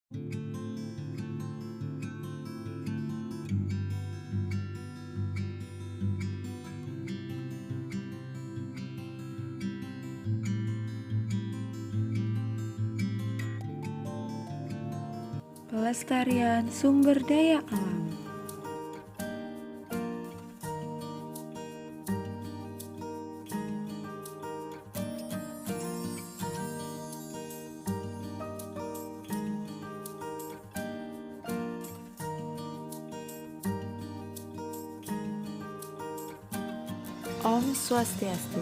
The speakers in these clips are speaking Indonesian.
Pelestarian sumber daya alam. Om Swastiastu.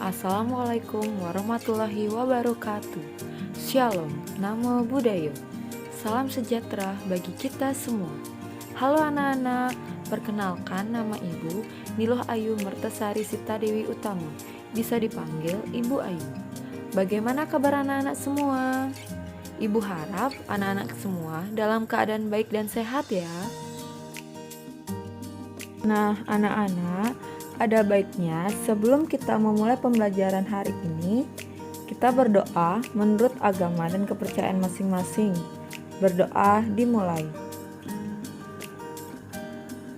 Assalamualaikum warahmatullahi wabarakatuh. Shalom, Namo Buddhaya. Salam sejahtera bagi kita semua. Halo anak-anak, perkenalkan nama Ibu Niloh Ayu Mertasari Sita Dewi Utama, bisa dipanggil Ibu Ayu. Bagaimana kabar anak-anak semua? Ibu harap anak-anak semua dalam keadaan baik dan sehat ya. Nah, anak-anak, ada baiknya sebelum kita memulai pembelajaran hari ini, kita berdoa menurut agama dan kepercayaan masing-masing. Berdoa dimulai.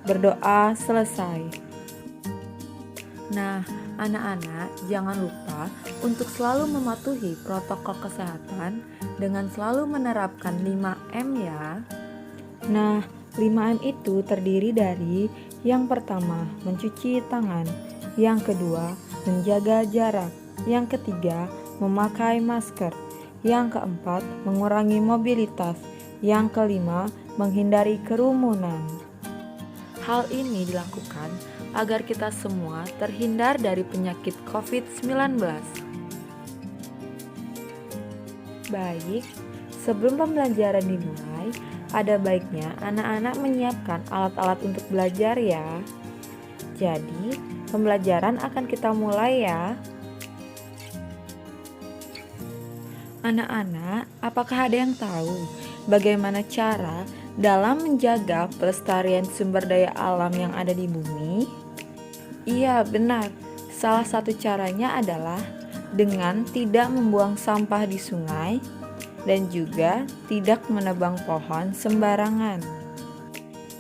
Berdoa selesai. Nah, anak-anak, jangan lupa untuk selalu mematuhi protokol kesehatan dengan selalu menerapkan 5M ya. Nah, 5M itu terdiri dari yang pertama, mencuci tangan. Yang kedua, menjaga jarak. Yang ketiga, memakai masker. Yang keempat, mengurangi mobilitas. Yang kelima, menghindari kerumunan. Hal ini dilakukan agar kita semua terhindar dari penyakit COVID-19. Baik, sebelum pembelajaran dimulai, ada baiknya anak-anak menyiapkan alat-alat untuk belajar ya. Jadi, pembelajaran akan kita mulai ya. Anak-anak, apakah ada yang tahu bagaimana cara dalam menjaga pelestarian sumber daya alam yang ada di bumi? Iya, benar. Salah satu caranya adalah dengan tidak membuang sampah di sungai dan juga tidak menebang pohon sembarangan.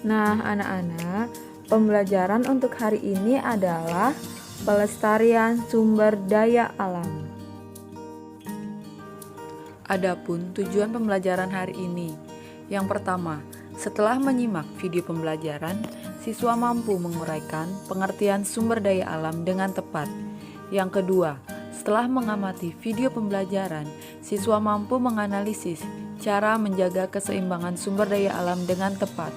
Nah, anak-anak, pembelajaran untuk hari ini adalah pelestarian sumber daya alam. Adapun tujuan pembelajaran hari ini, yang pertama, setelah menyimak video pembelajaran, siswa mampu menguraikan pengertian sumber daya alam dengan tepat. Yang kedua, setelah mengamati video pembelajaran, siswa mampu menganalisis cara menjaga keseimbangan sumber daya alam dengan tepat.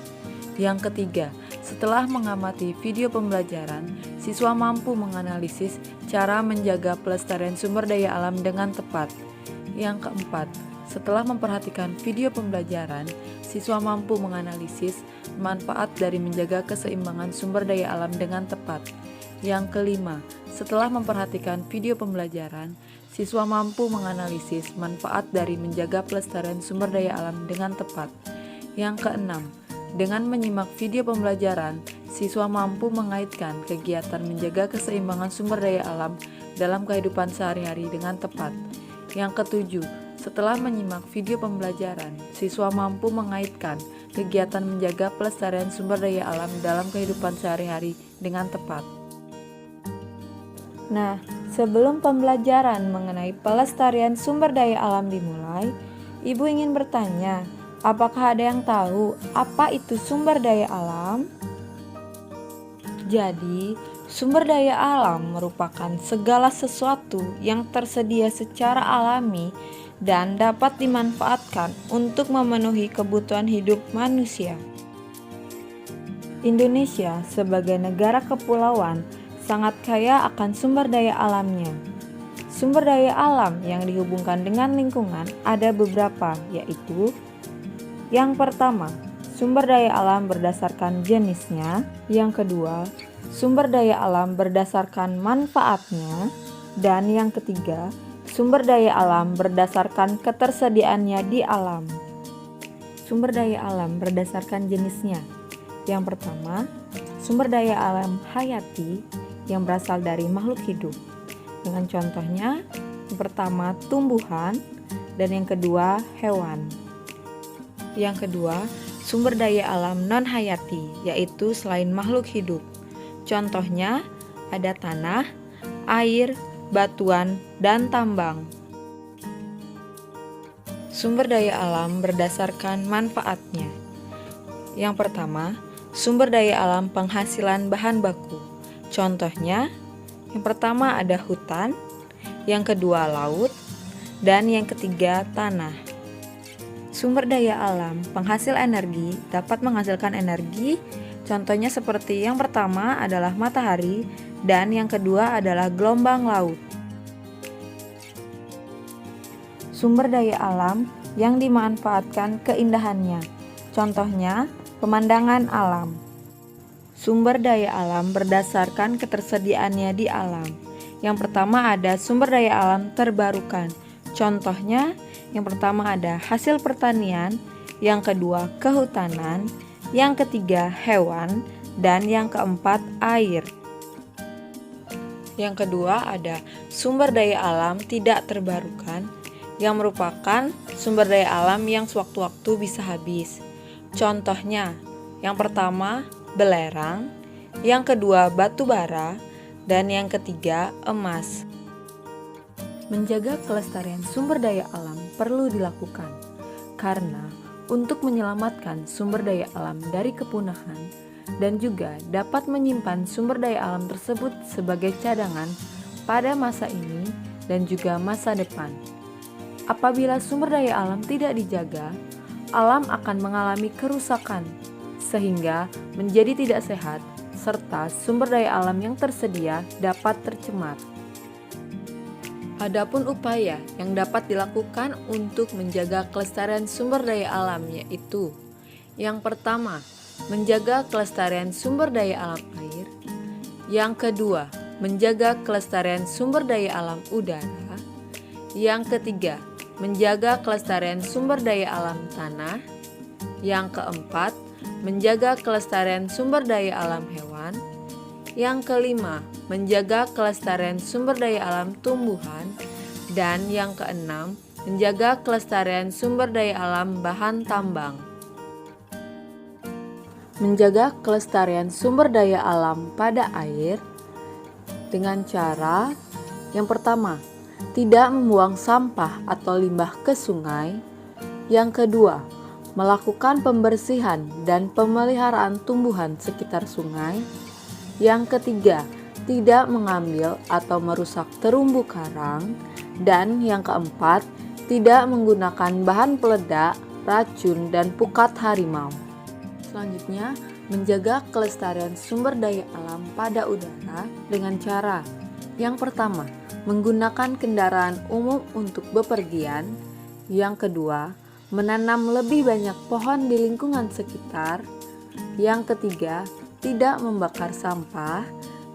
Yang ketiga, setelah mengamati video pembelajaran, siswa mampu menganalisis cara menjaga pelestarian sumber daya alam dengan tepat. Yang keempat, setelah memperhatikan video pembelajaran, siswa mampu menganalisis manfaat dari menjaga keseimbangan sumber daya alam dengan tepat. Yang kelima, setelah memperhatikan video pembelajaran, siswa mampu menganalisis manfaat dari menjaga pelestarian sumber daya alam dengan tepat. Yang keenam, dengan menyimak video pembelajaran, siswa mampu mengaitkan kegiatan menjaga keseimbangan sumber daya alam dalam kehidupan sehari-hari dengan tepat. Yang ketujuh, setelah menyimak video pembelajaran, siswa mampu mengaitkan kegiatan menjaga pelestarian sumber daya alam dalam kehidupan sehari-hari dengan tepat. Nah, sebelum pembelajaran mengenai pelestarian sumber daya alam dimulai, Ibu ingin bertanya, apakah ada yang tahu apa itu sumber daya alam? Jadi, sumber daya alam merupakan segala sesuatu yang tersedia secara alami dan dapat dimanfaatkan untuk memenuhi kebutuhan hidup manusia. Indonesia sebagai negara kepulauan sangat kaya akan sumber daya alamnya. Sumber daya alam yang dihubungkan dengan lingkungan ada beberapa, yaitu yang pertama, sumber daya alam berdasarkan jenisnya. Yang kedua, sumber daya alam berdasarkan manfaatnya. Dan yang ketiga, sumber daya alam berdasarkan ketersediaannya di alam. Sumber daya alam berdasarkan jenisnya. Yang pertama, sumber daya alam hayati yang berasal dari makhluk hidup. Dengan contohnya, yang pertama tumbuhan dan yang kedua hewan. Yang kedua, sumber daya alam non-hayati, yaitu selain makhluk hidup. Contohnya ada tanah, air, batuan, dan tambang. Sumber daya alam berdasarkan manfaatnya. Yang pertama, sumber daya alam penghasilan bahan baku. Contohnya, yang pertama ada hutan, yang kedua laut, dan yang ketiga tanah. Sumber daya alam penghasil energi dapat menghasilkan energi, contohnya seperti yang pertama adalah matahari dan yang kedua adalah gelombang laut. Sumber daya alam yang dimanfaatkan keindahannya, contohnya pemandangan alam. Sumber daya alam berdasarkan ketersediaannya di alam. Yang pertama ada sumber daya alam terbarukan, contohnya yang pertama ada hasil pertanian, yang kedua kehutanan, yang ketiga hewan, dan yang keempat air. Yang kedua ada sumber daya alam tidak terbarukan, yang merupakan sumber daya alam yang sewaktu-waktu bisa habis. Contohnya, yang pertama belerang, yang kedua batu bara, dan yang ketiga emas. Menjaga kelestarian sumber daya alam perlu dilakukan, karena untuk menyelamatkan sumber daya alam dari kepunahan dan juga dapat menyimpan sumber daya alam tersebut sebagai cadangan pada masa ini dan juga masa depan. Apabila sumber daya alam tidak dijaga, alam akan mengalami kerusakan, sehingga menjadi tidak sehat, serta sumber daya alam yang tersedia dapat tercemar. Adapun upaya yang dapat dilakukan untuk menjaga kelestarian sumber daya alam yaitu: yang pertama, menjaga kelestarian sumber daya alam air. Yang kedua, menjaga kelestarian sumber daya alam udara. Yang ketiga, menjaga kelestarian sumber daya alam tanah. Yang keempat, menjaga kelestarian sumber daya alam hewan. Yang kelima, menjaga kelestarian sumber daya alam tumbuhan. Dan yang keenam, menjaga kelestarian sumber daya alam bahan tambang. Menjaga kelestarian sumber daya alam pada air dengan cara yang pertama, tidak membuang sampah atau limbah ke sungai. Yang kedua, melakukan pembersihan dan pemeliharaan tumbuhan sekitar sungai. Yang ketiga, tidak mengambil atau merusak terumbu karang. Dan yang keempat, tidak menggunakan bahan peledak, racun, dan pukat harimau. Selanjutnya, menjaga kelestarian sumber daya alam pada udara dengan cara yang pertama, menggunakan kendaraan umum untuk bepergian. Yang kedua, menanam lebih banyak pohon di lingkungan sekitar. Yang ketiga, tidak membakar sampah.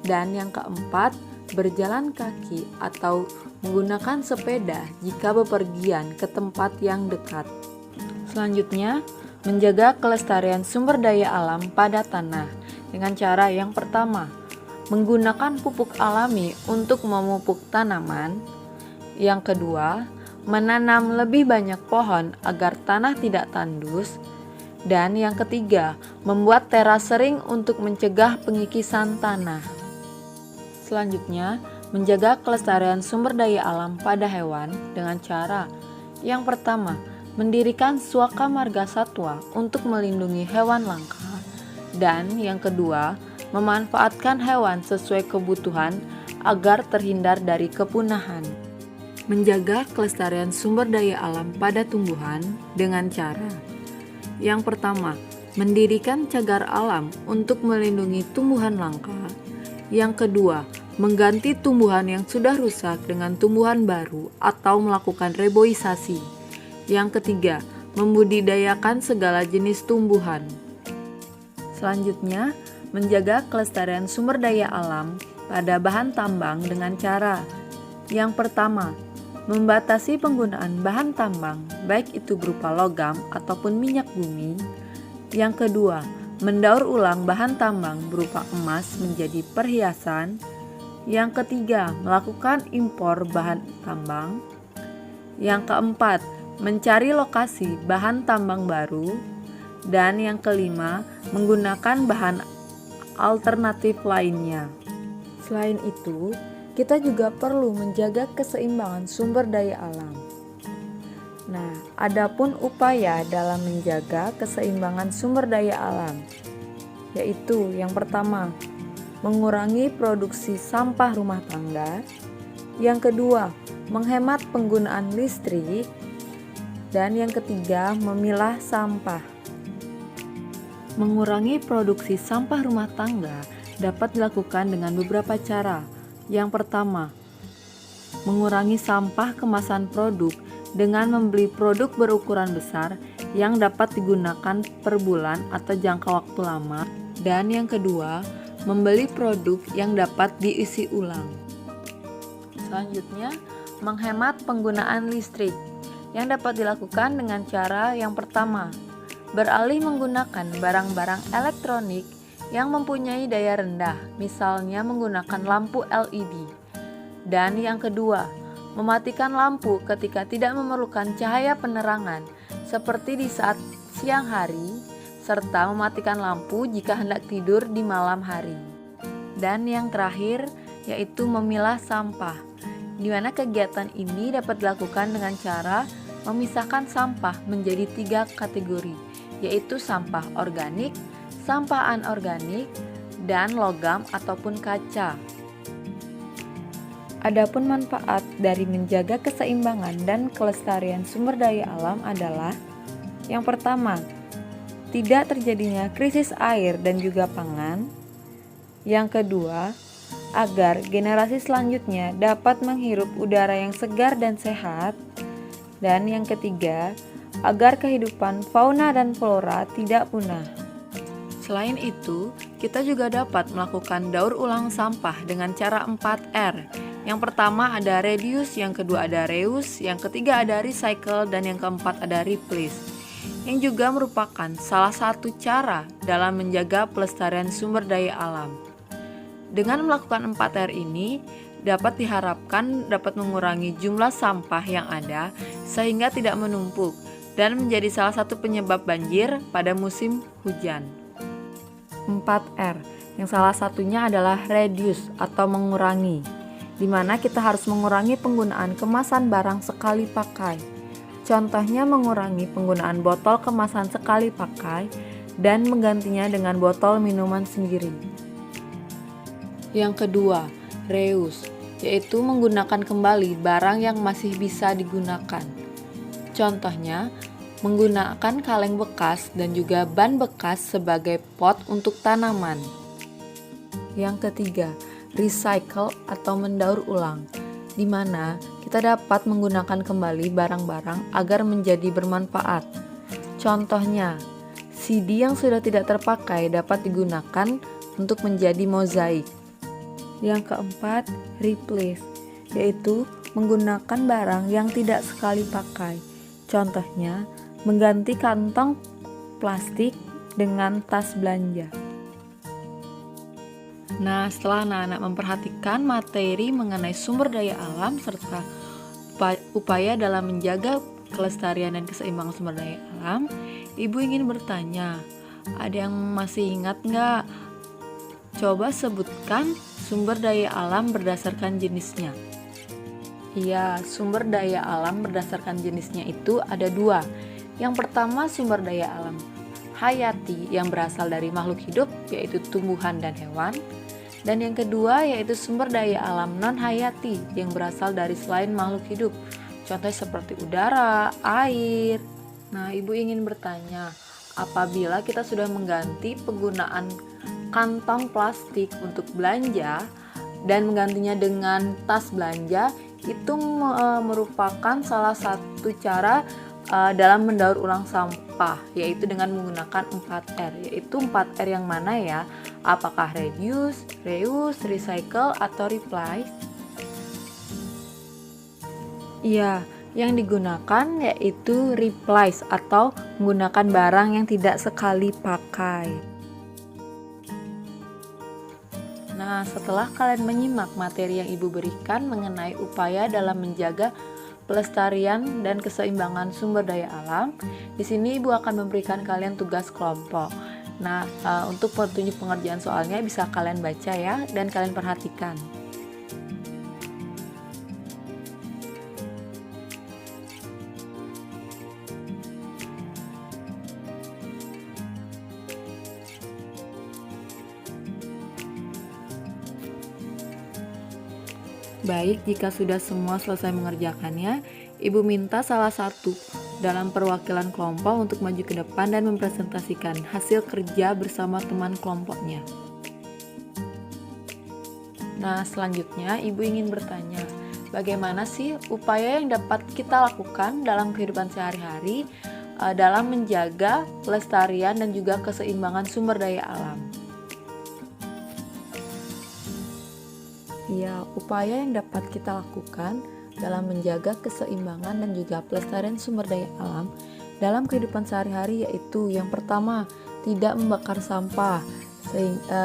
Dan yang keempat, berjalan kaki atau menggunakan sepeda jika bepergian ke tempat yang dekat. Selanjutnya, menjaga kelestarian sumber daya alam pada tanah dengan cara yang pertama, menggunakan pupuk alami untuk memupuk tanaman. Yang kedua, menanam lebih banyak pohon agar tanah tidak tandus. Dan yang ketiga, membuat teras sering untuk mencegah pengikisan tanah. Selanjutnya, menjaga kelestarian sumber daya alam pada hewan dengan cara yang pertama, mendirikan suaka marga satwa untuk melindungi hewan langka. Dan yang kedua, memanfaatkan hewan sesuai kebutuhan agar terhindar dari kepunahan. Menjaga kelestarian sumber daya alam pada tumbuhan dengan cara yang pertama, mendirikan cagar alam untuk melindungi tumbuhan langka. Yang kedua, mengganti tumbuhan yang sudah rusak dengan tumbuhan baru atau melakukan reboisasi. Yang ketiga, membudidayakan segala jenis tumbuhan. Selanjutnya, menjaga kelestarian sumber daya alam pada bahan tambang dengan cara yang pertama, membatasi penggunaan bahan tambang, baik itu berupa logam ataupun minyak bumi. Yang kedua, mendaur ulang bahan tambang berupa emas menjadi perhiasan. Yang ketiga, melakukan impor bahan tambang. Yang keempat, mencari lokasi bahan tambang baru, dan yang kelima, menggunakan bahan alternatif lainnya. Selain itu, kita juga perlu menjaga keseimbangan sumber daya alam. Nah, adapun upaya dalam menjaga keseimbangan sumber daya alam, yaitu yang pertama, mengurangi produksi sampah rumah tangga, yang kedua, menghemat penggunaan listrik, dan yang ketiga, memilah sampah. Mengurangi produksi sampah rumah tangga dapat dilakukan dengan beberapa cara. Yang pertama, mengurangi sampah kemasan produk dengan membeli produk berukuran besar yang dapat digunakan per bulan atau jangka waktu lama. Dan yang kedua, membeli produk yang dapat diisi ulang. Selanjutnya, menghemat penggunaan listrik yang dapat dilakukan dengan cara yang pertama, beralih menggunakan barang-barang elektronik yang mempunyai daya rendah, misalnya menggunakan lampu LED. Dan yang kedua, mematikan lampu ketika tidak memerlukan cahaya penerangan, seperti di saat siang hari, serta mematikan lampu jika hendak tidur di malam hari. Dan yang terakhir, yaitu memilah sampah, di mana kegiatan ini dapat dilakukan dengan cara memisahkan sampah menjadi 3 kategori, yaitu sampah organik, sampah anorganik, dan logam ataupun kaca. Adapun manfaat dari menjaga keseimbangan dan kelestarian sumber daya alam adalah yang pertama, tidak terjadinya krisis air dan juga pangan. Yang kedua, agar generasi selanjutnya dapat menghirup udara yang segar dan sehat. Dan yang ketiga, agar kehidupan fauna dan flora tidak punah. Selain itu, kita juga dapat melakukan daur ulang sampah dengan cara 4R. Yang pertama ada reduce, yang kedua ada reuse, yang ketiga ada recycle, dan yang keempat ada replace. Yang juga merupakan salah satu cara dalam menjaga pelestarian sumber daya alam. Dengan melakukan 4R ini, dapat diharapkan dapat mengurangi jumlah sampah yang ada sehingga tidak menumpuk dan menjadi salah satu penyebab banjir pada musim hujan. 4R, yang salah satunya adalah reduce atau mengurangi, di mana kita harus mengurangi penggunaan kemasan barang sekali pakai. Contohnya mengurangi penggunaan botol kemasan sekali pakai dan menggantinya dengan botol minuman sendiri. Yang kedua, reuse, yaitu menggunakan kembali barang yang masih bisa digunakan. Contohnya, menggunakan kaleng bekas dan juga ban bekas sebagai pot untuk tanaman. Yang ketiga, recycle atau mendaur ulang, di mana kita dapat menggunakan kembali barang-barang agar menjadi bermanfaat. Contohnya, CD yang sudah tidak terpakai dapat digunakan untuk menjadi mozaik. Yang keempat, replace, yaitu menggunakan barang yang tidak sekali pakai. Contohnya, mengganti kantong plastik dengan tas belanja. Nah, setelah anak-anak memperhatikan materi mengenai sumber daya alam serta upaya dalam menjaga kelestarian dan keseimbangan sumber daya alam, Ibu ingin bertanya, ada yang masih ingat nggak? Coba sebutkan sumber daya alam berdasarkan jenisnya. Iya, sumber daya alam berdasarkan jenisnya itu ada 2. Yang pertama, sumber daya alam hayati yang berasal dari makhluk hidup, yaitu tumbuhan dan hewan. Dan yang kedua, yaitu sumber daya alam non-hayati yang berasal dari selain makhluk hidup. Contohnya seperti udara, air. Nah, Ibu ingin bertanya, apabila kita sudah mengganti penggunaan kantong plastik untuk belanja dan menggantinya dengan tas belanja, itu merupakan salah satu cara dalam mendaur ulang sampah, yaitu dengan menggunakan 4R. Yaitu 4R yang mana ya? Apakah reduce, reuse, recycle, atau replace? Iya, yang digunakan yaitu replace atau menggunakan barang yang tidak sekali pakai. Nah, setelah kalian menyimak materi yang Ibu berikan mengenai upaya dalam menjaga pelestarian dan keseimbangan sumber daya alam. Di sini Ibu akan memberikan kalian tugas kelompok. Nah, untuk petunjuk pengerjaan soalnya bisa kalian baca ya, dan kalian perhatikan. Baik, jika sudah semua selesai mengerjakannya, Ibu minta salah satu dalam perwakilan kelompok untuk maju ke depan dan mempresentasikan hasil kerja bersama teman kelompoknya. Nah, selanjutnya Ibu ingin bertanya, bagaimana sih upaya yang dapat kita lakukan dalam kehidupan sehari-hari dalam menjaga pelestarian dan juga keseimbangan sumber daya alam? Ya, upaya yang dapat kita lakukan dalam menjaga keseimbangan dan juga pelestarian sumber daya alam dalam kehidupan sehari-hari yaitu yang pertama, tidak membakar sampah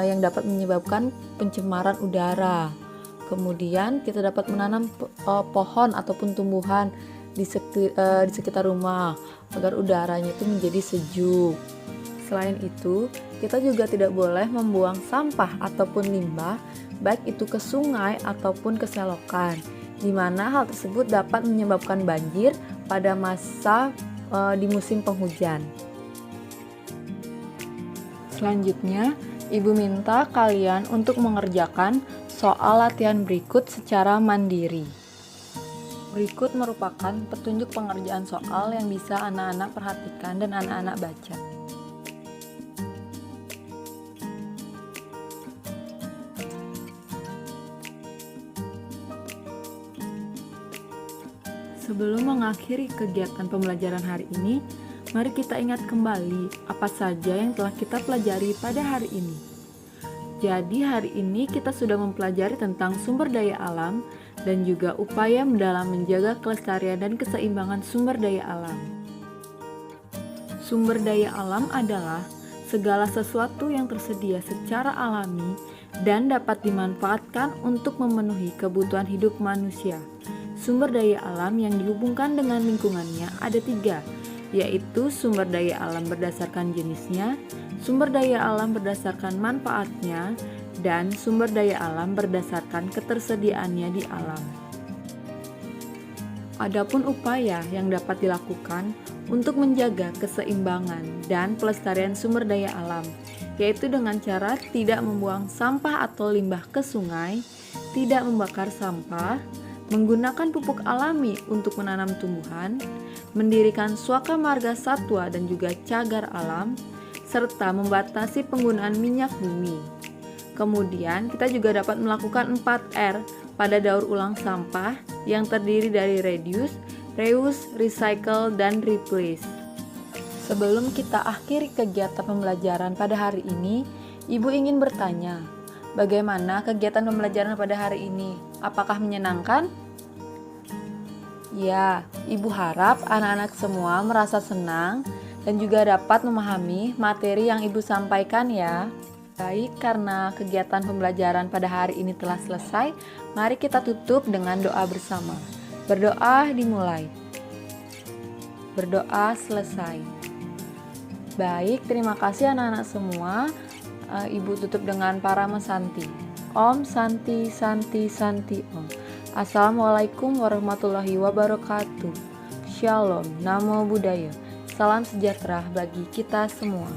yang dapat menyebabkan pencemaran udara. Kemudian kita dapat menanam pohon ataupun tumbuhan di sekitar rumah agar udaranya itu menjadi sejuk. Selain itu, kita juga tidak boleh membuang sampah ataupun limbah baik itu ke sungai ataupun ke selokan, di mana hal tersebut dapat menyebabkan banjir pada masa di musim penghujan. Selanjutnya, Ibu minta kalian untuk mengerjakan soal latihan berikut secara mandiri. Berikut merupakan petunjuk pengerjaan soal yang bisa anak-anak perhatikan dan anak-anak baca. Sebelum mengakhiri kegiatan pembelajaran hari ini, mari kita ingat kembali apa saja yang telah kita pelajari pada hari ini. Jadi hari ini kita sudah mempelajari tentang sumber daya alam dan juga upaya dalam menjaga kelestarian dan keseimbangan sumber daya alam. Sumber daya alam adalah segala sesuatu yang tersedia secara alami dan dapat dimanfaatkan untuk memenuhi kebutuhan hidup manusia. Sumber daya alam yang dihubungkan dengan lingkungannya ada 3, yaitu sumber daya alam berdasarkan jenisnya, sumber daya alam berdasarkan manfaatnya, dan sumber daya alam berdasarkan ketersediaannya di alam. Adapun upaya yang dapat dilakukan untuk menjaga keseimbangan dan pelestarian sumber daya alam, yaitu dengan cara tidak membuang sampah atau limbah ke sungai, tidak membakar sampah, menggunakan pupuk alami untuk menanam tumbuhan, mendirikan swaka marga satwa dan juga cagar alam, serta membatasi penggunaan minyak bumi. Kemudian kita juga dapat melakukan 4R pada daur ulang sampah yang terdiri dari reduce, reuse, recycle, dan replace. Sebelum kita akhiri kegiatan pembelajaran pada hari ini, Ibu ingin bertanya, bagaimana kegiatan pembelajaran pada hari ini? Apakah menyenangkan? Ya, Ibu harap anak-anak semua merasa senang dan juga dapat memahami materi yang Ibu sampaikan ya. Baik, karena kegiatan pembelajaran pada hari ini telah selesai, mari kita tutup dengan doa bersama. Berdoa dimulai. Berdoa selesai. Baik, terima kasih anak-anak semua. Ibu tutup dengan Parama Santi. Om Santi Santi Santi Om. Assalamualaikum warahmatullahi wabarakatuh. Shalom, Namo Buddhaya. Salam sejahtera bagi kita semua.